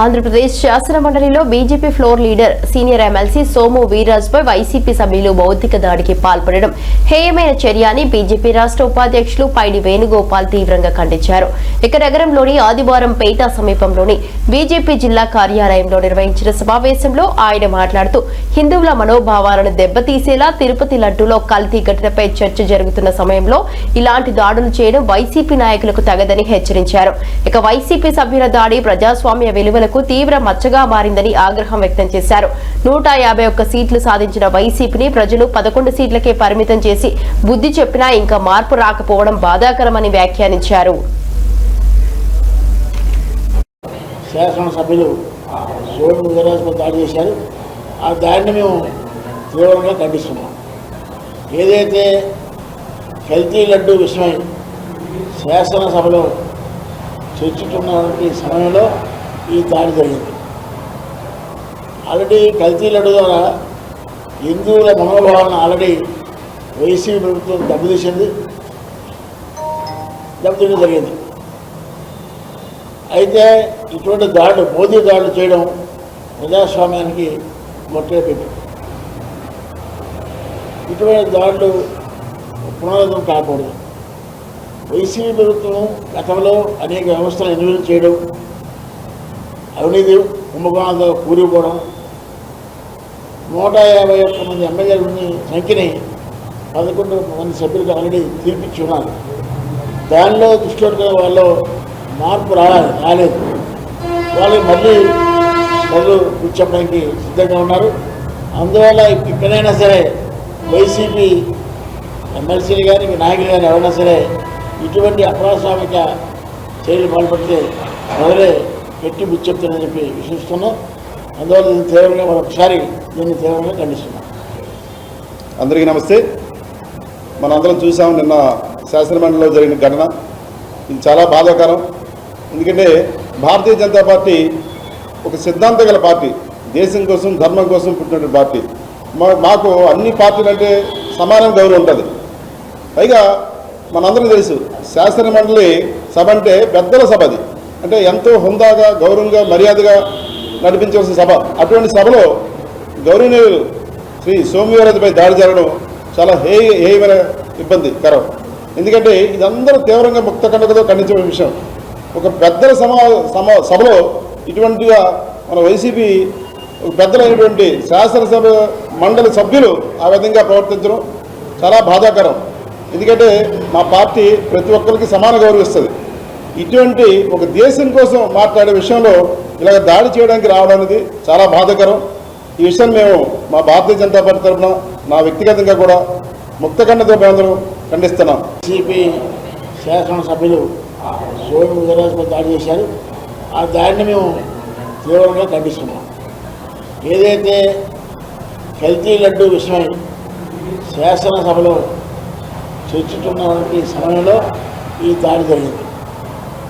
ఆంధ్రప్రదేశ్ శాసన మండలిలో BJP floor leader senior MLC Somu వీర్రాజుపై వైసీపీ సభ్యులు భౌతిక దాడికి పాల్పడడం హేయమైన చర్య అని బీజేపీ రాష్ట్ర ఉపాధ్యక్షులు పైడి వేణుగోపాల్ తీవ్రంగా ఖండించారు. ఇక నగరంలోని ఆదివారం పేట సమీపంలోని బీజేపీ జిల్లా కార్యాలయంలో నిర్వహించిన సమావేశంలో ఆయన మాట్లాడుతూ హిందువుల మనోభావాలను దెబ్బతీసేలా తిరుపతి లడ్డూలో కల్తీ ఘటనపై చర్చ జరుగుతున్న సమయంలో ఇలాంటి దాడులు చేయడం వైసీపీ నాయకులకు తగదని హెచ్చరించారు. ఇక వైసీపీ సభ్యుల దాడి ప్రజాస్వామ్య విలువలకు తీవ్ర మచ్చగా మారిందని ఆగ్రహం వ్యక్తం చేశారు. 151 సీట్లు సాధించిన వైసీపీని ప్రజలు 11 సీట్లకే పరిమితం చేసి బుద్ధి చెప్పినా ఇంకా మార్పు రాకపోవడం బాధాకరమని వ్యాఖ్యానించారు. శాసనసభ్యులు సోము వీర్రాజుపై దాడి చేశారు. ఆ దాడిని మేము తీవ్రంగా ఖండిస్తున్నాం. ఏదైతే కల్తీ లడ్డు విషయమై శాసనసభలో చర్చించుకున్నటువంటి సమయంలో ఈ దాడి జరిగింది. ఆల్రెడీ కల్తీ లడ్డు ద్వారా హిందువుల మనోభావాలను ఆల్రెడీ వైసీపీ ప్రభుత్వం దెబ్బతీయడం జరిగింది. అయితే ఇటువంటి దాడులు మోదీ దాడులు చేయడం ప్రజాస్వామ్యానికి మొట్టగా పెట్టింది. ఇటువంటి దాడులు పునరావృతం కాకూడదు. వైసీపీ ప్రభుత్వం గతంలో అనేక వ్యవస్థలు నిర్వహణ చేయడం, అవినీతి కుంభకోణాలతో కూరుకుపోవడం, 151 మంది ఎమ్మెల్యేల సంఖ్యని 11 మంది సభ్యులకు ఆల్రెడీ తీర్పిచ్చి ఉన్నారు. దానిలో దృష్టిలో వాళ్ళు మార్పు రాలేదు. వాళ్ళకి మళ్ళీ ప్రజలు కూర్చోడానికి సిద్ధంగా ఉన్నారు. అందువల్ల ఇక్కడైనా సరే వైసీపీ ఎమ్మెల్సీలు కానీ నాయకులు కానీ ఎవరైనా సరే ఇటువంటి అప్రజాస్వామిక చర్యలు పాల్పడితే మొదలే పెట్టి బుచ్చెప్తానని చెప్పి విశ్వసిస్తున్నాం. అందువల్ల దీన్ని తీవ్రంగా మరొకసారి తీవ్రంగా ఖండిస్తున్నాం. అందరికీ నమస్తే. మనందరం చూసాం నిన్న శాసనమండలిలో జరిగిన ఘటన. ఇది చాలా బాధాకరం. ఎందుకంటే భారతీయ జనతా పార్టీ ఒక సిద్ధాంతం గల పార్టీ, దేశం కోసం ధర్మం కోసం పుట్టినటువంటి పార్టీ. మాకు అన్ని పార్టీలు అంటే సమానం గౌరవం ఉంటుంది. పైగా మనందరికీ తెలుసు శాసనమండలి సభ అంటే పెద్దల సభ. అది అంటే ఎంతో హుందాగా గౌరవంగా మర్యాదగా నడిపించవలసిన సభ. అటువంటి సభలో గౌరవనీయులు శ్రీ సోము వీర్రాజుపై దాడి జరగడం చాలా హేయమైన ఇబ్బందికరం. ఎందుకంటే ఇదందరూ తీవ్రంగా ముక్త కండకతో ఖండించే విషయం. ఒక పెద్దల సభలో ఇటువంటిగా మన వైసీపీ పెద్దలైనటువంటి శాసనసభ మండలి సభ్యులు ఆ విధంగా ప్రవర్తించడం చాలా బాధాకరం. ఎందుకంటే మా పార్టీ ప్రతి ఒక్కరికి సమాన గౌరవిస్తుంది. ఇటువంటి ఒక దేశం కోసం మాట్లాడే విషయంలో ఇలాగ దాడి చేయడానికి రావడం అనేది చాలా బాధాకరం. ఈ విషయాన్ని మేము మా భారతీయ జనతా పార్టీ తరఫున నా వ్యక్తిగతంగా కూడా ముక్తఖండతో మేమందరం ఖండిస్తున్నాం. వైసీపీ శాసనసభ్యులు సోము వీర్రాజుపై దాడి చేశారు. ఆ దాడిని మేము తీవ్రంగా ఖండిస్తున్నాం. ఏదైతే కల్తీ లడ్డు విషయమై శాసనసభలో చర్చించుకున్నటువంటి సమయంలో ఈ దాడి జరిగింది.